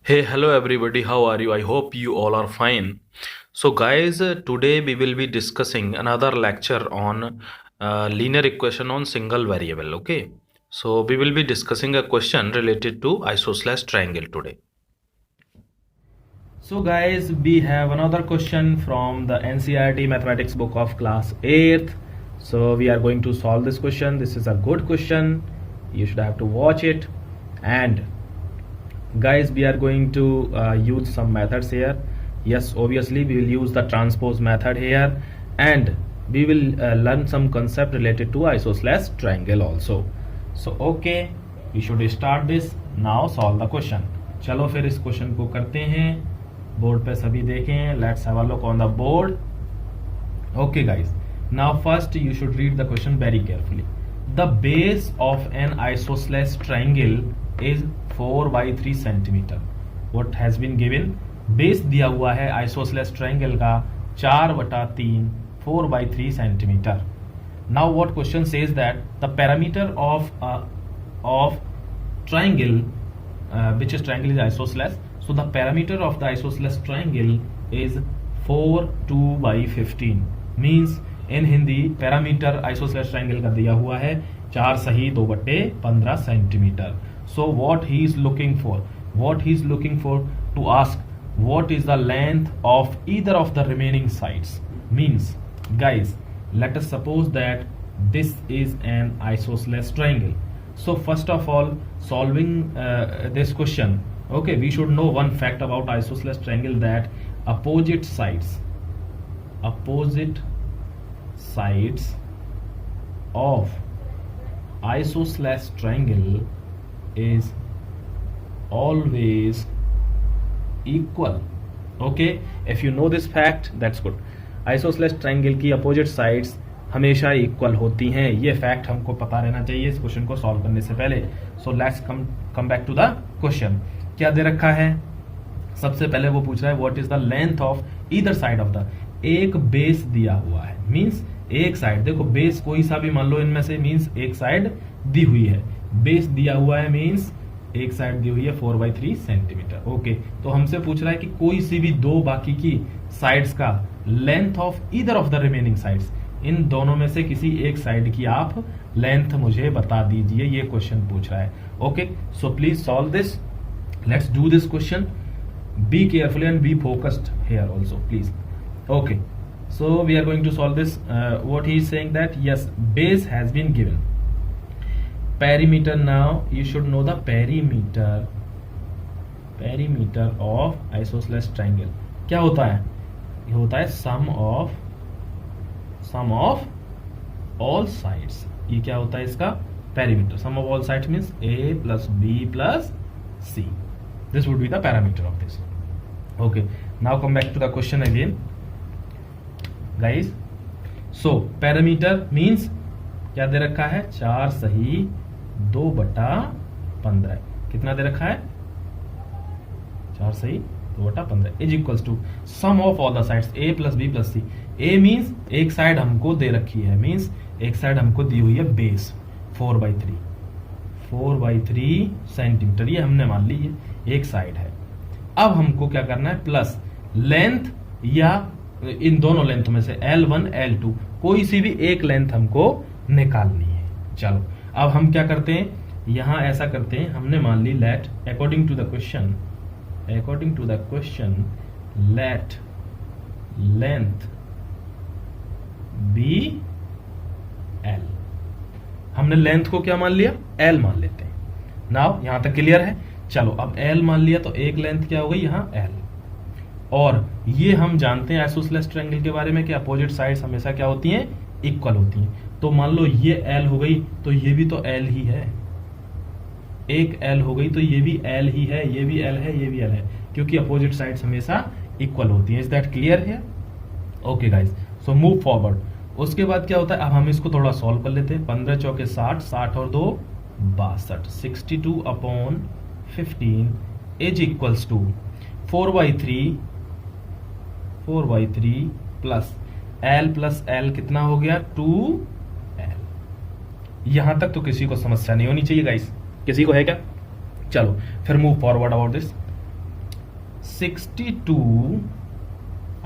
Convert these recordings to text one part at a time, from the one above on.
Hey, hello everybody. How are you? I hope you all are fine. So, guys, today we will be discussing another lecture on linear equation on single variable. Okay. So, we will be discussing a question related to isosceles triangle today. So, guys, we have another question from the NCERT mathematics book of class 8th. So, we are going to solve this question. This is a good question. You should have to watch it. And guys, we are going to use some methods here. Yes, obviously we will use the transpose method here, and we will learn some concept related to isosceles triangle also. So okay, we should start this now. Solve the question. चलो फिर इस question को करते हैं. Board पे सभी देखें. Let's have a look on the board. Okay guys, now first you should read the question very carefully. The base of an isosceles triangle is 4 by 3 centimetre. What has been given? Base दिया हुआ है isosceles triangle का 4/3 4 by 3 centimetre. Now what question says that the parameter of triangle which is triangle is isosceles. So the parameter of the isosceles triangle is 4 2 by 15. Means in Hindi parameter isosceles triangle का दिया हुआ है 4 सही 2/15 centimetre. So what he is looking for? What he is looking for to ask what is the length of either of the remaining sides. Means guys, let us suppose that this is an isosceles triangle. So first of all, solving this question, okay, we should know one fact about isosceles triangle, that opposite sides of isosceles triangle is always equal. Okay, if you know this fact, that's good. isosceles triangle की opposite sides हमेशा equal होती हैं. ये fact हमको पता रहना चाहिए इस क्वेश्चन को सॉल्व करने से पहले. So let's come back to the question. क्या दे रखा है? सबसे पहले वो पूछ रहा है what is the length of either side of the. एक बेस दिया हुआ है. मींस एक साइड, देखो बेस कोई सा भी मान लो इनमें से, मींस एक साइड दी हुई है. बेस दिया हुआ है मींस एक साइड दी हुई है 4/3 सेंटीमीटर. ओके, तो हमसे पूछ रहा है कि कोई सी भी दो बाकी की साइड्स का length of either of the remaining sides, इन दोनों में से किसी एक साइड की आप लेंथ मुझे बता दीजिए. ये क्वेश्चन पूछ रहा है. Okay, so please solve this. Let's do this question. Be careful and be focused here also please. Okay, so we are going to solve this. What he is saying that yes, base has been given. Perimeter, now you should know the perimeter of isosceles triangle. क्या होता है? ये होता है sum of all sides. ये क्या होता है इसका? Perimeter. Sum of all sides means a plus b plus c. This would be the parameter of this. Okay, now come back to the question again guys. So parameter means क्या दे रखा है? 4 सही 2/15. कितना दे रखा है? 4 सही 2/15 is equals to sum of all the sides a plus b plus c. a means एक साइड हमको दे रखी है, मीन्स एक साइड हमको दी हुई है बेस 4/3 सेंटीमीटर. ये हमने मान ली है एक साइड है. अब हमको क्या करना है? प्लस लेंथ, या इन दोनों लेंथ में से L1 L2 कोई सी भी एक लेंथ हमको निकालनी है. चलो अब हम क्या करते हैं, यहां ऐसा करते हैं, हमने मान ली let according to the question let length be L. हमने लेंथ को क्या मान लिया? L मान लेते हैं. नाउ यहां तक क्लियर है. चलो अब L मान लिया तो एक लेंथ क्या हो गई यहां L. और ये हम जानते हैं आइसोसेलेस ट्रायंगल के बारे में कि अपोजिट साइड्स हमेशा क्या होती हैं? इक्वल होती हैं. तो मान लो ये L हो गई तो ये भी तो L ही है. एक L हो गई तो ये भी L ही है, ये भी L है, ये भी L है, क्योंकि अपोजिट साइड्स हमेशा इक्वल होती हैं. इज दैट क्लियर है? Okay guys, so move forward. उसके बाद क्या होता है? अब हम इसको थोड़ा सॉल्व कर लेते हैं. 15 चौके 60, 60 और 2 62, 62/15 is equals to 4/3 plus L कितना हो गया? 2L. यहां तक तो किसी को समस्या नहीं होनी चाहिए गाइस. किसी को है क्या? चलो फिर move forward about this. 62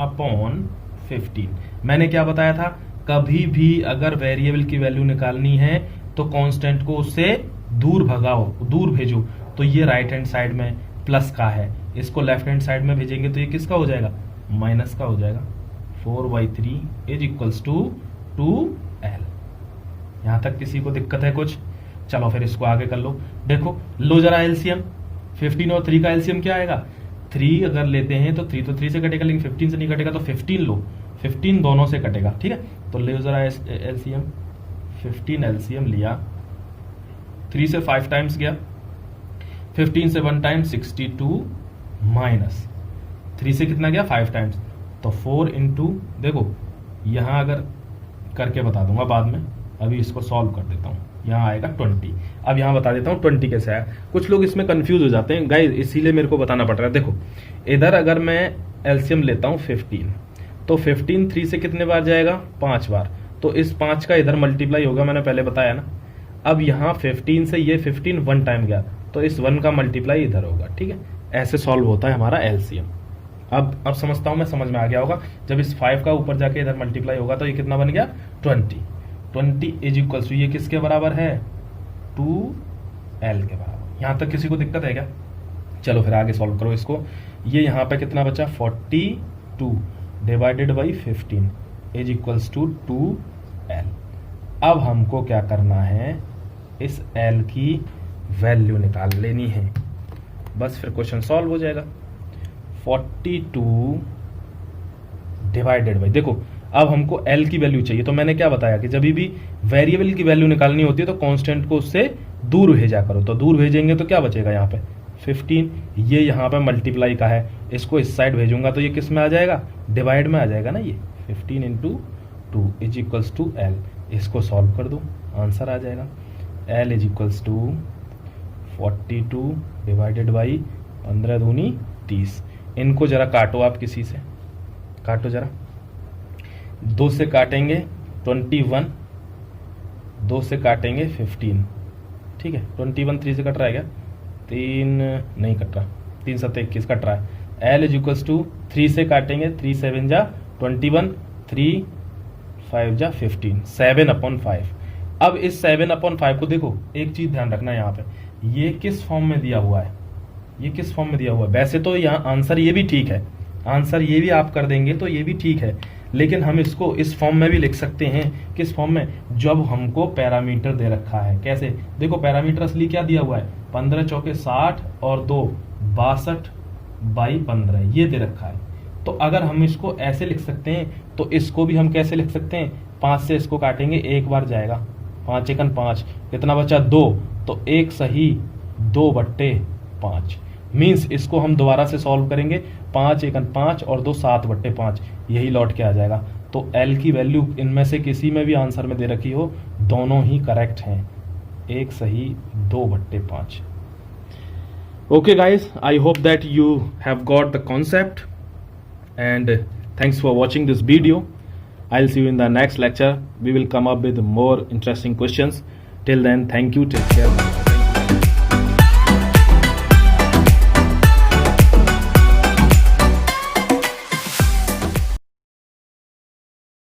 upon 15। मैंने क्या बताया था, कभी भी अगर वेरिएबल की वैल्यू निकालनी है तो कांस्टेंट को उससे दूर भगाओ, दूर भेजो। तो ये राइट हैंड साइड में प्लस का है, इसको लेफ्ट हैंड साइड में भेजेंगे तो ये किसका हो जाएगा, माइनस का हो जाएगा। 4/3 इज इक्वल्स टू 2l। यहां तक किसी को दिक्कत है कुछ? चलो फिर इसको आगे कर लो। देखो लो जरा एलसीएम, 15 और 3 का एलसीएम क्या आएगा, 3 अगर लेते हैं तो 3 तो 3 से कटेगा, लेकिन 15 से नहीं कटेगा, तो 15 लो, 15 दोनों से कटेगा। ठीक है, तो ले जरा एलसीएम, 15 एलसीएम लिया, 3 से 5 टाइम्स गया, 15 से 1 टाइम 62 माइनस 3 से कितना गया 5 टाइम्स, तो 4 इंटू, देखो यहां अगर करके बता दूंगा बाद में, अभी इसको सॉल्व कर देता हूं। यहाँ आएगा 20। अब यहाँ बता देता हूँ 20 कैसे आया। कुछ लोग इसमें कंफ्यूज हो जाते हैं गाइस, इसीलिए मेरे को बताना पड़ रहा है। देखो इधर अगर मैं एलसीएम लेता हूँ 15, तो 15 3 से कितने बार जाएगा, 5 बार, तो इस 5 का इधर मल्टीप्लाई होगा, मैंने पहले बताया ना। अब यहाँ 15 से ये 15 1 टाइम गया, तो इस 1 का मल्टीप्लाई इधर होगा। ठीक है, ऐसे सॉल्व होता है हमारा एलसीएम। अब समझता हूँ मैं, समझ में आ गया होगा। जब इस 5 का ऊपर जाके इधर मल्टीप्लाई होगा तो ये कितना बन गया 20 इज इक्वल टू, ये किसके बराबर है, 2l के बराबर। यहां तक किसी को दिक्कत है क्या? चलो फिर आगे सॉल्व करो इसको। ये यहां पे कितना बचा, 42 divided by 15 is equals to 2l। अब हमको क्या करना है, इस l की वैल्यू निकाल लेनी है, बस फिर क्वेश्चन सॉल्व हो जाएगा। 42 डिवाइडेड बाई, देखो अब हमको l की वैल्यू चाहिए, तो मैंने क्या बताया कि जब भी वेरिएबल की वैल्यू निकालनी होती है तो कांस्टेंट को उससे दूर भेजा करो। तो दूर भेजेंगे तो क्या बचेगा यहाँ पे 15, ये यहाँ पे मल्टीप्लाई का है, इसको इस साइड भेजूंगा तो ये किस में आ जाएगा, डिवाइड में आ जाएगा ना। ये 15 into 2 is equals to l। इसको सॉल्व कर दो, आंसर आ जाएगा l is equals to 42 divided by 15 दूनी 30। इनको जरा काटो आप, किसी से काटो जरा, 2 से काटेंगे 21, 2 से काटेंगे 15। ठीक है, 21 3 से कट रहा है क्या, 3 नहीं कट रहा, 3 7 21 कट रहा है। l इज इक्वल्स टू 3 से काटेंगे, 3 7 जा 21, 3 5 जा 15, 7/5। अब इस 7/5 को देखो, एक चीज ध्यान रखना यहाँ पे, ये किस फॉर्म में दिया हुआ है, ये किस फॉर्म में दिया हुआ है। वैसे तो यहाँ आंसर ये भी ठीक है, आंसर ये भी आप कर देंगे तो ये भी ठीक है, लेकिन हम इसको इस फॉर्म में भी लिख सकते हैं। किस फॉर्म में, जब हमको पैरामीटर दे रखा है। कैसे, देखो पैरामीटर असली क्या दिया हुआ है, 15 चौके 60 और 2 62/15 ये दे रखा है। तो अगर हम इसको ऐसे लिख सकते हैं तो इसको भी हम कैसे लिख सकते हैं, 5 से इसको काटेंगे, एक बार जाएगा, 5 एकन 5, कितना बचा 2, तो 1 सही 2/5 मीन्स इसको हम दोबारा से सॉल्व करेंगे, 5 एकन 5 और 2 7/5, यही लौट के आ जाएगा। तो l की वैल्यू इनमें से किसी में भी आंसर में दे रखी हो, दोनों ही करेक्ट हैं, 1 सही 2/5। Okay guys, I hope that you have got the concept and thanks for watching this video. I'll see you in the next lecture. We will come up with more interesting questions. Till then, thank you, take care.